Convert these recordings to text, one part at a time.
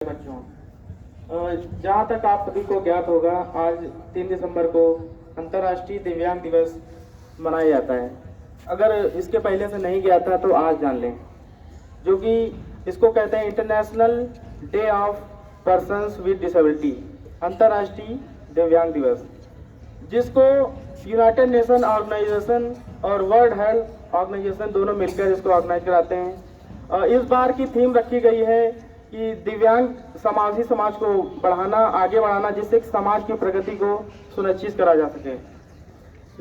बच्चों, जहाँ तक आप सभी को ज्ञात होगा, आज 3 दिसंबर को अंतर्राष्ट्रीय दिव्यांग दिवस मनाया जाता है। अगर इसके पहले से नहीं ज्ञात था तो आज जान लें, जो कि इसको कहते हैं international day of persons with disability, अंतर्राष्ट्रीय दिव्यांग दिवस, जिसको यूनाइटेड नेशन ऑर्गेनाइजेशन और वर्ल्ड हेल्थ ऑर्गेनाइजेशन दोनों मिलकर इसको ऑर्गेनाइज कराते हैं। इस बार की थीम रखी गई है कि दिव्यांग समाज को बढ़ाना, आगे बढ़ाना, जिससे समाज की प्रगति को सुनिश्चित करा जा सके।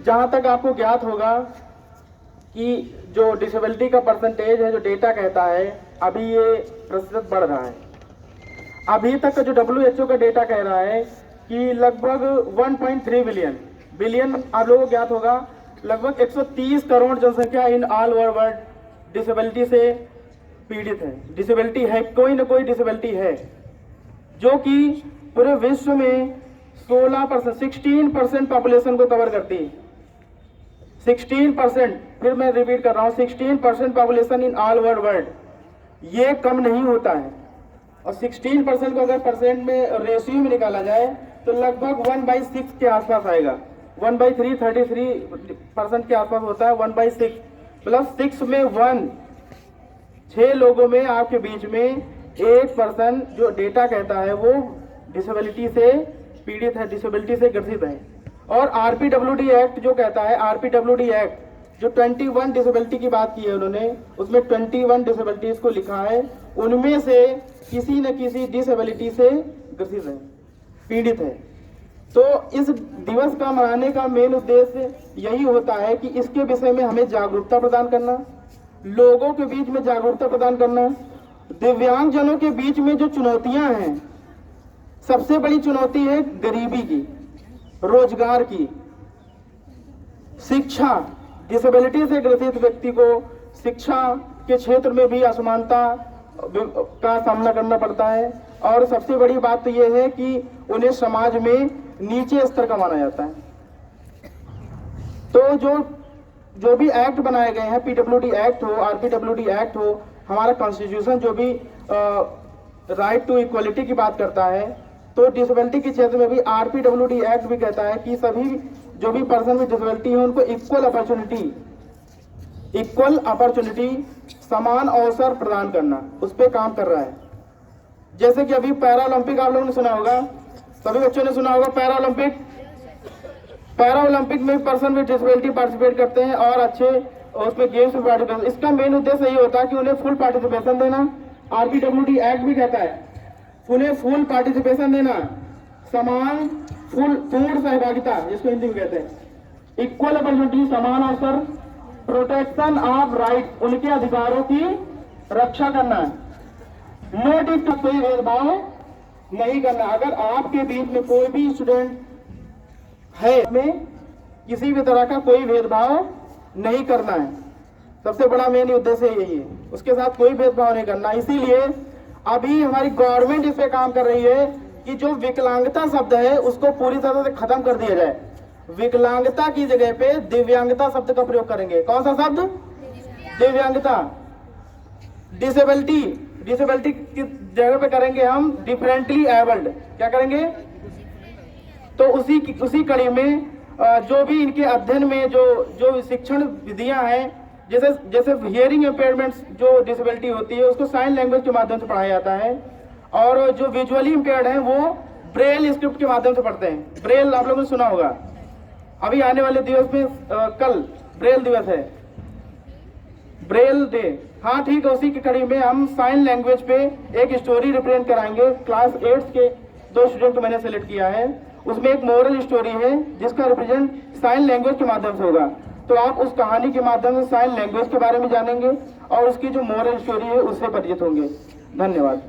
जहाँ तक आपको ज्ञात होगा कि जो डिसेबिलिटी का परसेंटेज है, जो डेटा कहता है, अभी ये प्रतिशत बढ़ रहा है। अभी तक का जो WHO का डेटा कह रहा है कि लगभग 1.3 बिलियन आप लोगों को ज्ञात होगा, लगभग 130 करोड़ जनसंख्या in all over world disability से पीड़ित है। डिसेबिलिटी है, कोई ना कोई डिसेबिलिटी है, जो कि पूरे विश्व में 16% पॉपुलेशन को कवर करती है। 16%, फिर मैं रिपीट कर रहा हूँ, 16% population in all over world, ये कम नहीं होता है। और 16% को अगर परसेंट में रेशियो में निकाला जाए तो लगभग 1/6 के आसपास आएगा। 1/3 33% के आसपास होता है। 1/6 प्लस 6 में 1, 6 लोगों में आपके बीच में 1% जो डेटा कहता है वो डिसेबिलिटी से पीड़ित है, डिसेबिलिटी से ग्रसित है। और RPWD एक्ट जो कहता है, RPWD एक्ट जो 21 डिसेबिलिटी की बात की है उन्होंने, उसमें 21 डिसेबिलिटीज को लिखा है, उनमें से किसी न किसी डिसेबिलिटी से ग्रसित है, पीड़ित है। तो इस दिवस का मनाने का मेन उद्देश्य यही होता है कि इसके विषय में हमें जागरूकता प्रदान करना, लोगों के बीच में जागरूकता प्रदान करना। दिव्यांग जनों के बीच में जो चुनौतियां हैं, सबसे बड़ी चुनौती है गरीबी की, रोजगार की, शिक्षा। डिसेबिलिटी से ग्रसित व्यक्ति को शिक्षा के क्षेत्र में भी असमानता का सामना करना पड़ता है। और सबसे बड़ी बात तो यह है कि उन्हें समाज में नीचे स्तर का माना जाता है। तो जो भी एक्ट बनाए गए हैं, PWD एक्ट हो, RPWD एक्ट हो, हमारा कॉन्स्टिट्यूशन जो भी राइट टू इक्वलिटी की बात करता है, तो डिसेबिलिटी के क्षेत्र में भी RPWD एक्ट भी कहता है कि सभी जो भी पर्सन विद डिसेबिलिटी है उनको इक्वल अपॉर्चुनिटी, समान अवसर प्रदान करना, उस पर काम कर रहा है। जैसे कि अभी पैरालंपिक आप लोगों ने सुना होगा, सभी बच्चों ने सुना होगा, पैरालंपिक में पर्सन विद डिसेबिलिटी पार्टिसिपेट करते हैं और अच्छे उसमें गेम्स में पार्टिसिपेट। इसका मेन उद्देश्य यही होता है कि उन्हें फुल पार्टिसिपेशन देना। RPWD एक्ट भी कहता है उन्हें फुल पार्टिसिपेशन देना, समान पूर्ण सहभागिता जिसको हिंदी में कहते हैं, इक्वल अपॉर्चुनिटी, समान अवसर, प्रोटेक्शन ऑफ राइट, उनके अधिकारों की रक्षा करना, नो डिस, कोई भेदभाव नहीं करना। अगर आपके बीच में कोई भी स्टूडेंट है में किसी भी तरह का कोई भेदभाव नहीं करना है, सबसे बड़ा मेन उद्देश्य यही है, उसके साथ कोई भेदभाव नहीं करना। इसीलिए अभी हमारी गवर्नमेंट इस पे काम कर रही है कि जो विकलांगता शब्द है उसको पूरी तरह से खत्म कर दिया जाए। विकलांगता की जगह पे दिव्यांगता शब्द का प्रयोग करेंगे। कौन सा शब्द? दिव्यांगता। डिसेबिलिटी की जगह पे करेंगे हम डिफरेंटली एबल्ड। क्या करेंगे? तो उसी कड़ी में जो भी इनके अध्ययन में जो शिक्षण विधियां हैं, जैसे हियरिंग इम्पेयरमेंट्स जो डिसेबिलिटी होती है उसको साइन लैंग्वेज के माध्यम से पढ़ाया जाता है, और जो विजुअली इम्पेयर्ड हैं वो ब्रेल स्क्रिप्ट के माध्यम से पढ़ते हैं। ब्रेल आप लोगों ने सुना होगा, अभी आने वाले दिवस में कल ब्रेल दिवस है, ब्रेल डे। हाँ ठीक है, उसी की कड़ी में हम साइन लैंग्वेज पे एक स्टोरी रिप्रेजेंट कराएंगे। क्लास 8 के 2 स्टूडेंट को मैंने सेलेक्ट किया है, उसमें एक मोरल स्टोरी है जिसका रिप्रेजेंट साइन लैंग्वेज के माध्यम से होगा। तो आप उस कहानी के माध्यम से साइन लैंग्वेज के बारे में जानेंगे और उसकी जो मोरल स्टोरी है उससे परिचित होंगे। धन्यवाद।